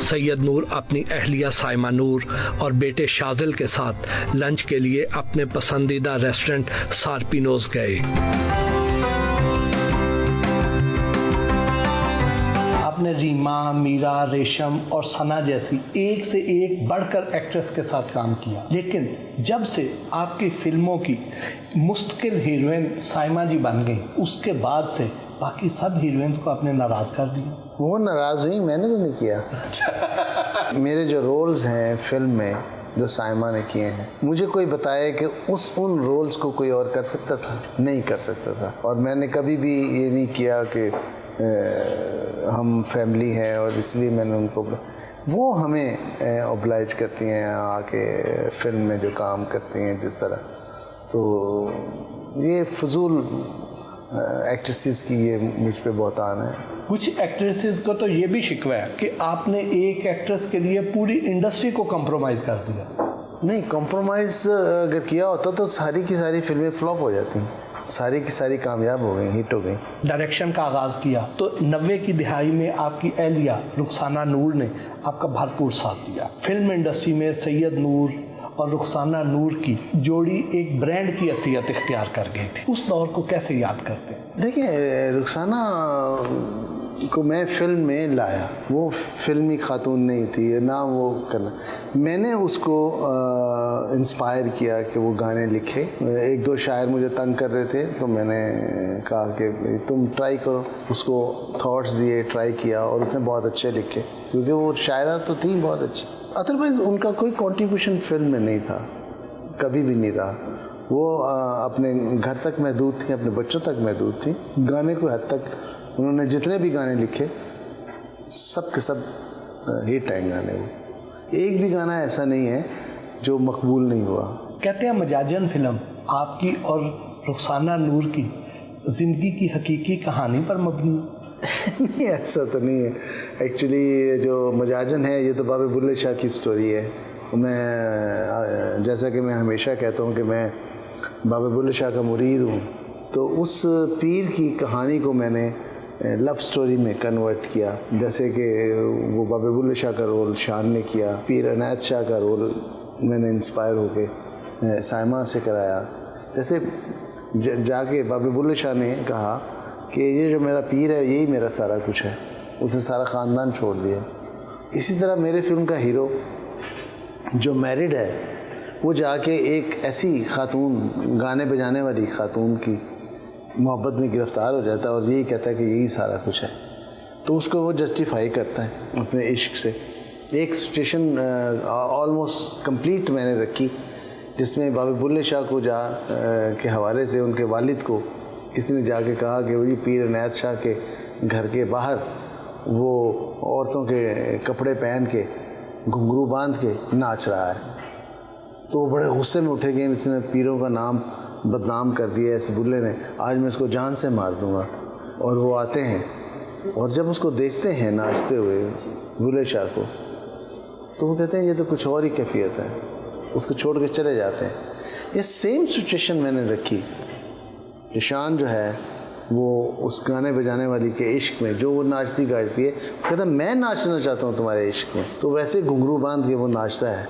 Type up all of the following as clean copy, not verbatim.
सैयद नूर अपनी अहलिया साइमा नूर और बेटे शाजिल के साथ लंच के लिए अपने पसंदीदा रेस्टोरेंट सारपिनोज गए। आपने रीमा, मीरा, रेशम और सना जैसी एक से एक बढ़कर एक्ट्रेस के साथ काम किया, लेकिन जब से आपकी फिल्मों की मुस्तकिल हीरोइन साइमा जी बन गई, उसके बाद से बाकी सब हीरोइंस को आपने नाराज़ कर दिया। वो नाराज़ हुई, मैंने तो नहीं किया। मेरे जो रोल्स हैं फिल्म में जो साइमा ने किए हैं, मुझे कोई बताए कि उन रोल्स को कोई और कर सकता था? नहीं कर सकता था। और मैंने कभी भी ये नहीं किया कि हम फैमिली हैं और इसलिए मैंने उनको, वो हमें ओब्लाइज करती हैं आके फिल्म में जो काम करती हैं जिस तरह, तो ये फजूल एक्ट्रेसेस की ये मुझ पे बहुत आन है। कुछ एक्ट्रेसेस को तो ये भी शिकवा है कि आपने एक एक्ट्रेस के लिए पूरी इंडस्ट्री को कॉम्प्रोमाइज़ कर दिया। नहीं, कॉम्प्रोमाइज़ अगर किया होता तो सारी की सारी फिल्में फ्लॉप हो जाती, सारी की सारी कामयाब हो गई, हिट हो गई। डायरेक्शन का आगाज़ किया तो 90 की दिहाई में आपकी अहलिया रुखसाना नूर ने आपका भरपूर साथ दिया। फिल्म इंडस्ट्री में सैयद नूर और रुखसाना नूर की जोड़ी एक ब्रांड की हैसियत इख्तियार कर गई थी। उस दौर को कैसे याद करते हैं? देखिए, रुखसाना को मैं फिल्म में लाया, वो फिल्मी खातून नहीं थी ना, वो करना, मैंने उसको इंस्पायर किया कि वो गाने लिखे। एक दो शायर मुझे तंग कर रहे थे तो मैंने कहा कि तुम ट्राई करो, उसको थॉट्स दिए, ट्राई किया और उसने बहुत अच्छे लिखे, क्योंकि वो शायरा तो थी बहुत अच्छी। अदरवाइज़ उनका कोई कंट्रीब्यूशन फिल्म में नहीं था, कभी भी नहीं रहा। वो अपने घर तक महदूद थी, अपने बच्चों तक महदूद थी। गाने को हद तक उन्होंने जितने भी गाने लिखे सब के सब हिट हैं गाने। वो एक भी गाना ऐसा नहीं है जो मकबूल नहीं हुआ। कहते हैं मजाजन फिल्म आपकी और रुखसाना नूर की ज़िंदगी की हकीकी कहानी पर मबनी। नहीं, ऐसा तो नहीं है। एक्चुअली जो मजाजन है ये तो बाबे बुल्ले शाह की स्टोरी है। मैं जैसा कि मैं हमेशा कहता हूँ कि मैं बाबे बुल्ले शाह का मुरीद हूँ, तो उस पीर की कहानी को मैंने लव स्टोरी में कन्वर्ट किया। जैसे कि वो बाबे बुल्ले शाह का रोल शान ने किया, पीर अनायत शाह का रोल मैंने इंस्पायर होके साइमा से कराया। जैसे जाके बाबे बुल्ले शाह ने कहा कि ये जो मेरा पीर है यही मेरा सारा कुछ है, उसने सारा ख़ानदान छोड़ दिया। इसी तरह मेरे फिल्म का हीरो जो मैरिड है वो जाके एक ऐसी खातून, गाने बजाने वाली खातून की मोहब्बत में गिरफ़्तार हो जाता है और यही कहता है कि यही सारा कुछ है, तो उसको वो जस्टिफाई करता है अपने इश्क से। एक सिचुएशन ऑलमोस्ट कंप्लीट मैंने रखी जिसमें बाबे बुल्ले शाह को के हवाले से उनके वालिद को किसी ने जाके कहा कि वही पीर अनायत शाह के घर के बाहर वो औरतों के कपड़े पहन के घुंघरू बांध के नाच रहा है। तो वो बड़े गुस्से में उठे कि इसने पीरों का नाम बदनाम कर दिया इस बुल्ले ने, आज मैं इसको जान से मार दूंगा। और वो आते हैं और जब उसको देखते हैं नाचते हुए बुल्ले शाह को, तो वो कहते हैं ये तो कुछ और ही कैफियत है, उसको छोड़ के चले जाते हैं। ये सेम सिचुएशन मैंने रखी। शान जो है वो उस गाने बजाने वाली के इश्क में जो वो नाचती गाती है, कहता मैं नाचना चाहता हूँ तुम्हारे इश्क में, तो वैसे घुंघरू बांध के वो नाचता है।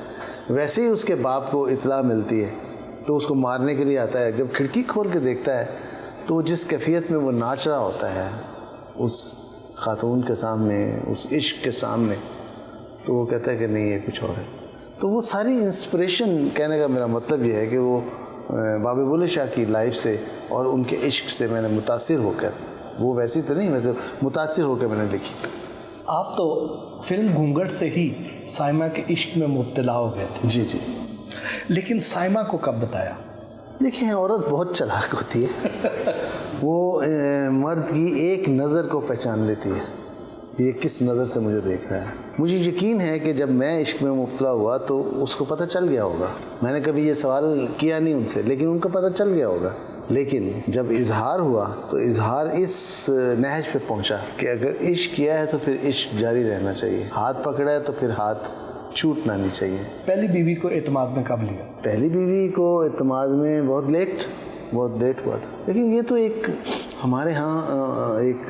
वैसे ही उसके बाप को इत्तला मिलती है तो उसको मारने के लिए आता है। जब खिड़की खोल के देखता है तो जिस कैफियत में वो नाच रहा होता है उस खातून के सामने, उस इश्क के सामने, तो वो कहता है कि नहीं ये कुछ और है। तो वो सारी इंस्पिरेशन, कहने का मेरा मतलब ये है कि वो बाबे बुल्ले शाह की लाइफ से और उनके इश्क से मैंने मुतासिर होकर, वो वैसी तो नहीं, मतलब मुतासिर होकर मैंने लिखी। आप तो फिल्म घूंघट से ही साइमा के इश्क में मुब्तला हो गए थे। जी जी। लेकिन साइमा को कब बताया? देखिए, औरत बहुत चालाक होती है। वो मर्द की एक नज़र को पहचान लेती है, ये किस नज़र से मुझे देख रहा है। मुझे यकीन है कि जब मैं इश्क में मुब्तला हुआ तो उसको पता चल गया होगा। मैंने कभी ये सवाल किया नहीं उनसे, लेकिन उनको पता चल गया होगा। लेकिन जब इजहार हुआ तो इजहार इस नहज पे पहुंचा कि अगर इश्क किया है तो फिर इश्क जारी रहना चाहिए, हाथ पकड़ा है तो फिर हाथ छूटना नहीं चाहिए। पहली बीवी को एतमाद में कब लिया? पहली बीवी को एतमाद में बहुत लेट हुआ था। लेकिन ये तो एक हमारे यहाँ एक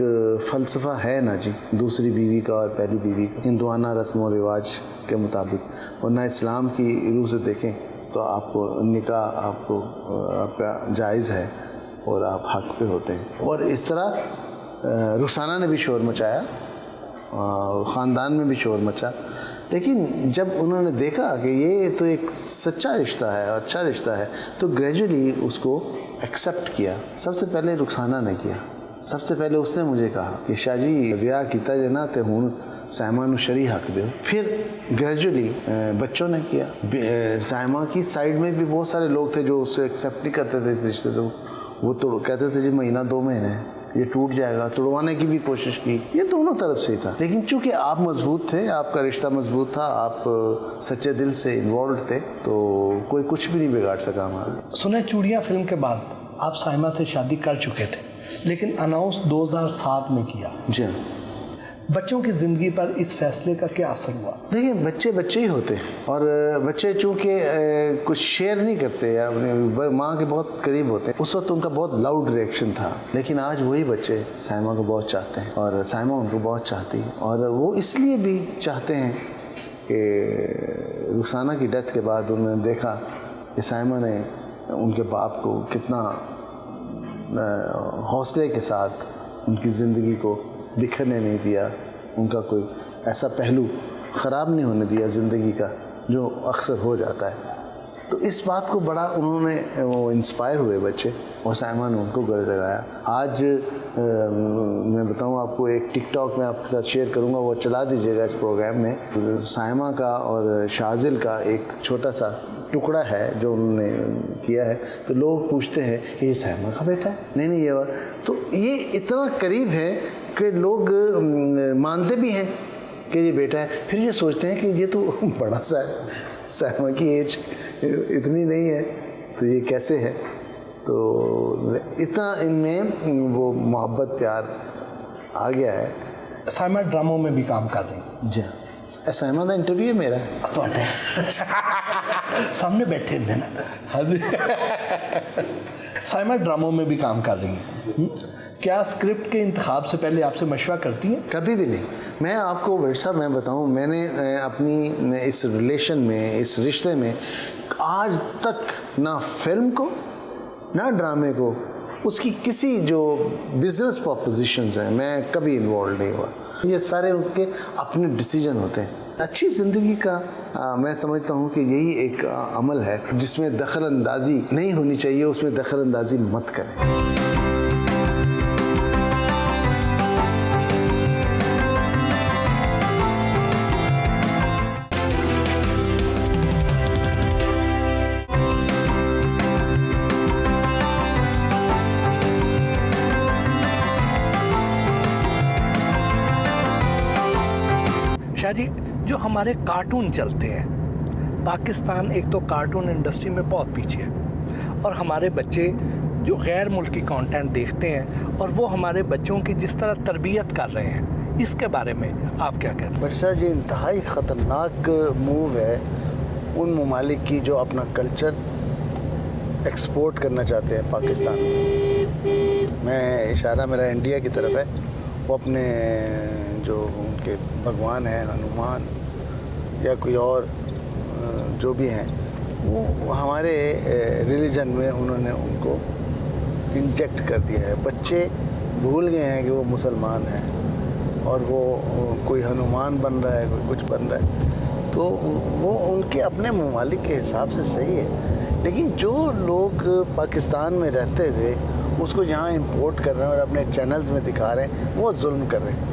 फ़लसफ़ा है ना जी, दूसरी बीवी का और पहली बीवी का, हिंदुआना रस्म व रिवाज के मुताबिक, वरना इस्लाम की रूह से देखें तो आपको निकाह आपका जायज़ है और आप हक पे होते हैं। और इस तरह रुखसाना ने भी शोर मचाया, ख़ानदान में भी शोर मचा, लेकिन जब उन्होंने देखा कि ये तो एक सच्चा रिश्ता है और अच्छा रिश्ता है, तो ग्रेजुअली उसको एक्सेप्ट किया। सबसे पहले रुखसाना ने किया, सबसे पहले उसने मुझे कहा कि शाह जी ब्याह किया जाना तो हुण सायमा नूं शरी हक दो। फिर ग्रेजुअली बच्चों ने किया। सायमा की साइड में भी बहुत सारे लोग थे जो उससे एक्सेप्ट नहीं करते थे इस रिश्ते को, वो तो कहते थे जी महीना 2 महीने ये टूट जाएगा, तोड़वाने की भी कोशिश की। ये दोनों तरफ से ही था, लेकिन चूंकि आप मजबूत थे, आपका रिश्ता मजबूत था, आप सच्चे दिल से इन्वॉल्व थे, तो कोई कुछ भी नहीं बिगाड़ सका हमारा। सुने चूड़ियाँ फिल्म के बाद आप सायमा से शादी कर चुके थे, लेकिन अनाउंस 2007 में किया। जी, बच्चों की ज़िंदगी पर इस फैसले का क्या असर हुआ? देखिए, बच्चे बच्चे ही होते हैं, और बच्चे चूँकि कुछ शेयर नहीं करते या अपने माँ के बहुत करीब होते हैं। उस वक्त उनका बहुत लाउड रिएक्शन था, लेकिन आज वही बच्चे सायमा को बहुत चाहते हैं और सायमा उनको बहुत चाहती है। और वो इसलिए भी चाहते हैं कि रुखसाना की डेथ के बाद उन्होंने देखा कि सायमा ने उनके बाप को कितना हौसले के साथ उनकी ज़िंदगी को बिखरने नहीं दिया, उनका कोई ऐसा पहलू ख़राब नहीं होने दिया ज़िंदगी का जो अक्सर हो जाता है। तो इस बात को बड़ा उन्होंने वो इंस्पायर हुए बच्चे, और सायमा ने उनको गले लगाया। आज मैं बताऊं आपको, एक टिकटॉक में आपके साथ शेयर करूंगा, वो चला दीजिएगा इस प्रोग्राम में। सायमा का और शाजिल का एक छोटा सा टुकड़ा है जो उन्होंने किया है, तो लोग पूछते हैं ये सायमा का बेटा है, नहीं ये और, तो ये इतना करीब है कि लोग मानते भी हैं कि ये बेटा है, फिर ये सोचते हैं कि ये तो बड़ा सा है, सायमा की एज इतनी नहीं है, तो ये कैसे है। तो इतना इनमें वो मोहब्बत प्यार आ गया है। सायमा ड्रामों में भी काम कर रही हैं। जी, सायमा का इंटरव्यू है मेरा सामने बैठे हैं ना। सायमा ड्रामों में भी काम कर रही हैं। क्या स्क्रिप्ट के इंतखाब से पहले आपसे मशवरा करती हैं? कभी भी नहीं। मैं आपको वैसा मैं बताऊं, मैंने अपनी इस रिलेशन में, इस रिश्ते में आज तक ना फिल्म को ना ड्रामे को, उसकी किसी जो बिजनेस प्रपोजिशंस हैं, मैं कभी इन्वॉल्व नहीं हुआ। ये सारे उनके अपने डिसीजन होते हैं। अच्छी ज़िंदगी का मैं समझता हूँ कि यही एक अमल है जिसमें दखल अंदाजी नहीं होनी चाहिए, उसमें दखल अंदाजी मत करें। शाह जी, जो हमारे कार्टून चलते हैं, पाकिस्तान एक तो कार्टून इंडस्ट्री में बहुत पीछे है, और हमारे बच्चे जो गैर मुल्की कंटेंट देखते हैं और वो हमारे बच्चों की जिस तरह तरबियत कर रहे हैं, इसके बारे में आप क्या कहते हैं? बट सर, ये इंतहाई ख़तरनाक मूव है उन ममालिक की जो अपना कल्चर एक्सपोर्ट करना चाहते हैं पाकिस्तान। मैं इशारा मेरा इंडिया की तरफ है। वो अपने जो उनके भगवान हैं, हनुमान या कोई और जो भी हैं, वो हमारे रिलीजन में उन्होंने उनको इंजेक्ट कर दिया है। बच्चे भूल गए हैं कि वो मुसलमान हैं और वो कोई हनुमान बन रहा है, कोई कुछ बन रहा है। तो वो उनके अपने ममालिक के हिसाब से सही है, लेकिन जो लोग पाकिस्तान में रहते हुए उसको यहाँ इंपोर्ट कर रहे हैं और अपने चैनल्स में दिखा रहे हैं, वो जुल्म कर रहे हैं।